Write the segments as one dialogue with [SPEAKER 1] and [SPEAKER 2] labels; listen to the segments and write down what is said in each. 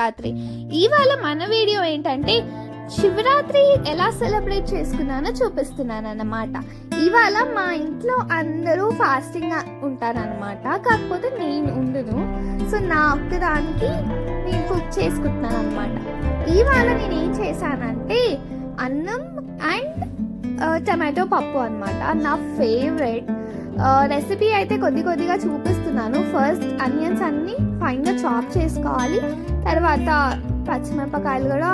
[SPEAKER 1] శివరాత్రి. ఇవాళ మన వీడియో ఏంటంటే శివరాత్రి ఎలా సెలబ్రేట్ చేసుకున్నానో చూపిస్తున్నాను అన్నమాట. ఇవాళ మా ఇంట్లో అందరూ ఫాస్టింగ్ ఉంటారనమాట, కాకపోతే నేను ఉండను. సో నా ఒక్కదానికి నేను కుక్ చేసుకుంటున్నాను అనమాట. ఇవాళ నేను ఏం చేశానంటే అన్నం అండ్ టమాటో పప్పు అనమాట. నా ఫేవరెట్ రెసిపీ అయితే కొద్దిగా చూపిస్తున్నాను. ఫస్ట్ ఆనియన్స్ అన్ని ఫైన్గా చాప్ చేసుకోవాలి, తర్వాత పచ్చిమిరపకాయలు కూడా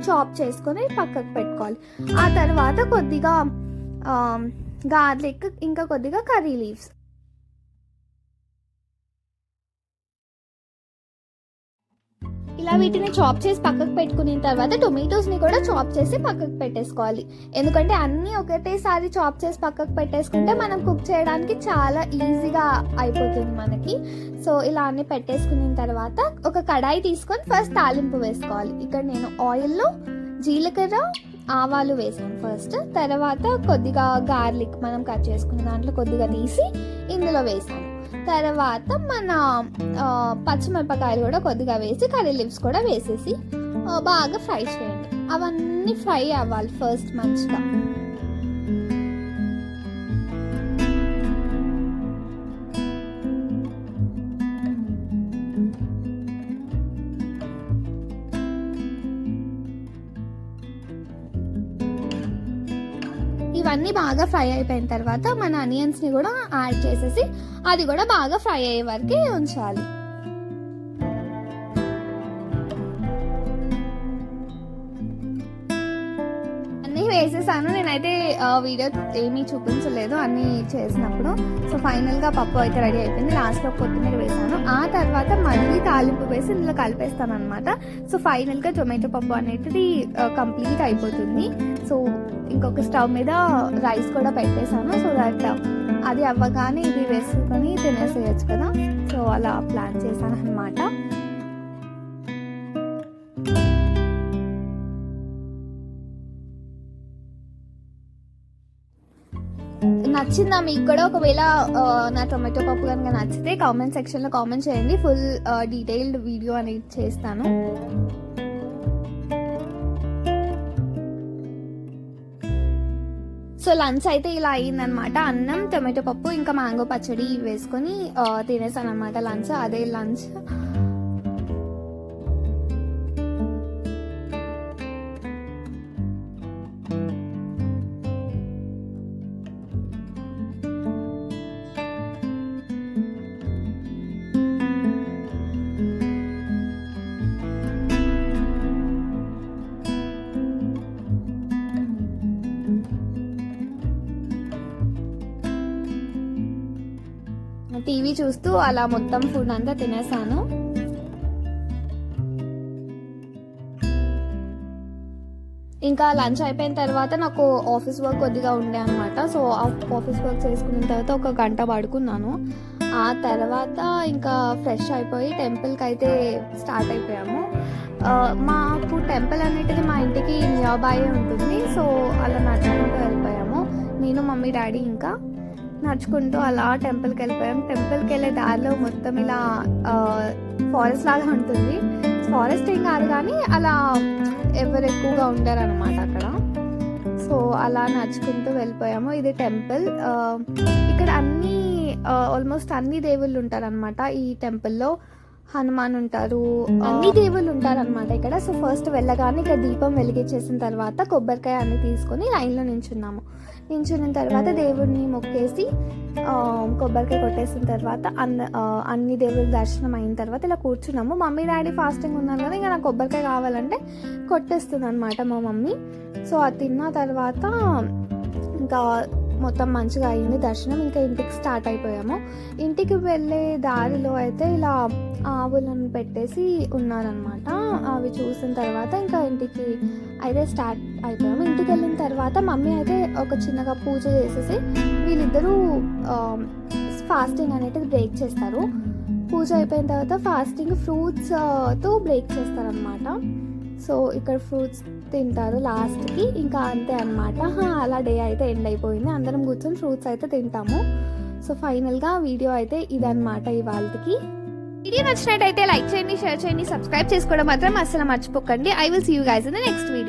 [SPEAKER 1] చాప్ చేసుకొని పక్కకు పెట్టుకోవాలి. ఆ తర్వాత కొద్దిగా గార్లిక్, ఇంకా కొద్దిగా కర్రీ లీవ్స్. ఇలా వీటిని చాప్ చేసి పక్కకు పెట్టుకున్న తర్వాత టొమాటోస్ని కూడా చాప్ చేసి పక్కకు పెట్టేసుకోవాలి. ఎందుకంటే అన్నీ ఒకటేసారి చాప్ చేసి పక్కకు పెట్టేసుకుంటే మనం కుక్ చేయడానికి చాలా ఈజీగా అయిపోతుంది మనకి. సో ఇలా అన్ని పెట్టేసుకున్న తర్వాత ఒక కడాయి తీసుకొని ఫస్ట్ తాలింపు వేసుకోవాలి. ఇక్కడ నేను ఆయిల్లో జీలకర్ర, ఆవాలు వేసాను ఫస్ట్. తర్వాత కొద్దిగా గార్లిక్ మనం కట్ చేసుకున్న దాంట్లో కొద్దిగా తీసి ఇందులో వేసాను. తర్వాత మన పచ్చిమిరపకాయలు కూడా కొద్దిగా వేసి కర్రీ లీవ్స్ కూడా వేసేసి బాగా ఫ్రై చేయండి. అవన్నీ ఫ్రై అవ్వాలి ఫస్ట్ మంచిగా. ఇవన్నీ బాగా ఫ్రై అయిపోయిన తర్వాత మన ఆనియన్స్ని కూడా యాడ్ చేసేసి అది కూడా బాగా ఫ్రై అయ్యే వరకు ఉంచాలి. అన్నీ వేసేసాను. నేనైతే వీడియో ఏమీ చూపించలేదు అన్నీ చేసినప్పుడు. సో ఫైనల్గా పప్పు అయితే రెడీ అయిపోయింది. లాస్ట్లో కొత్తిమీర వేసాను. ఆ తర్వాత మళ్ళీ తాలింపు వేసి ఇందులో కలిపేస్తాను అనమాట. సో ఫైనల్గా టొమాటో పప్పు అనేది కంప్లీట్ అయిపోతుంది. సో ఇంకొక స్టవ్ మీద రైస్ కూడా పెట్టేశాను. సో దట్ అది అవ్వగానే ఇది వేసుకొని తినేసేయచ్చు కదా. సో అలా ప్లాన్ చేశాను అనమాట. నచ్చిందా మీకు కూడా? ఒకవేళ నా టొమాటో పప్పు కనుక నచ్చితే కామెంట్ సెక్షన్లో కామెంట్ చేయండి. ఫుల్ డీటెయిల్డ్ వీడియో అనేది చేస్తాను. సో లంచ్ అయితే ఇలా అయ్యిందనమాట. అన్నం, టొమాటో పప్పు, ఇంకా మ్యాంగో పచ్చడి వేసుకొని తినేసాను అనమాట లంచ్. అదే లంచ్. టీవీ చూస్తూ అలా మొత్తం ఫుడ్ అంతా తినేసాను. ఇంకా లంచ్ అయిపోయిన తర్వాత నాకు ఆఫీస్ వర్క్ కొద్దిగా ఉండే అనమాట. సో ఆఫీస్ వర్క్ చేసుకున్న తర్వాత ఒక గంట పడుకున్నాను. ఆ తర్వాత ఇంకా ఫ్రెష్ అయిపోయి టెంపుల్కి అయితే స్టార్ట్ అయిపోయాము. మాకు టెంపుల్ అనేటిది మా ఇంటికి నియర్ బై ఉంటుంది. సో అలా నడుచుకుంటూ వెళ్ళిపోయాము. నేను, మమ్మీ, డాడీ ఇంకా నడుచుకుంటూ అలా టెంపుల్కి వెళ్ళిపోయాం. టెంపుల్కి వెళ్ళే దారిలో మొత్తం ఇలా ఫారెస్ట్ లాగా ఉంటుంది. ఫారెస్ట్ ఏం కాదు కానీ అలా ఎవరు ఎక్కువగా ఉండరు అనమాట అక్కడ. సో అలా నడుచుకుంటూ వెళ్ళిపోయాము. ఇది టెంపుల్. ఇక్కడ ఆల్మోస్ట్ అన్ని దేవుళ్ళు ఉంటారు అనమాట ఈ టెంపుల్లో. హనుమాన్ ఉంటారు, అన్ని దేవుళ్ళు ఉంటారు అనమాట ఇక్కడ. సో ఫస్ట్ వెళ్ళగానే ఇక్కడ దీపం వెలిగించేసిన తర్వాత కొబ్బరికాయ అన్ని తీసుకొని లైన్లో నించున్నాము. నించున్న తర్వాత దేవుడిని మొక్కేసి కొబ్బరికాయ కొట్టేసిన తర్వాత అన్ని దేవుళ్ళ దర్శనం అయిన తర్వాత ఇలా కూర్చున్నాము. మమ్మీ, డాడీ ఫాస్టింగ్ ఉన్నారు కదా, ఇంకా నాకు కొబ్బరికాయ కావాలంటే కొట్టేస్తుంది అనమాట మా మమ్మీ. సో అది తిన్న తర్వాత ఇంకా మొత్తం మంచిగా అయింది దర్శనం. ఇంకా ఇంటికి స్టార్ట్ అయిపోయాము. ఇంటికి వెళ్ళే దారిలో అయితే ఇలా ఆవులను పెట్టేసి ఉన్నారనమాట. అవి చూసిన తర్వాత ఇంకా ఇంటికి అయితే స్టార్ట్ అయిపోయాము. ఇంటికి వెళ్ళిన తర్వాత మమ్మీ అయితే ఒక చిన్నగా పూజ చేసేసి వీళ్ళిద్దరూ ఫాస్టింగ్ అనేది బ్రేక్ చేస్తారు. పూజ అయిపోయిన తర్వాత ఫాస్టింగ్ ఫ్రూట్స్తో బ్రేక్ చేస్తారనమాట. సో ఇక్కడ ఫ్రూట్స్ తింటారు లాస్ట్కి. ఇంకా అంతే అనమాట. అలా డే అయితే ఎండ్ అయిపోయింది. అందరం కూర్చొని ఫ్రూట్స్ అయితే తింటాము. సో ఫైనల్గా వీడియో అయితే ఇదన్నమాట ఇవాళకి. వీడియో నచ్చినట్టయితే లైక్ చేయండి, షేర్ చేయండి, సబ్స్క్రైబ్ చేసుకోవడం మాత్రం అస్సలు మర్చిపోకండి. I will see you guys in the next video.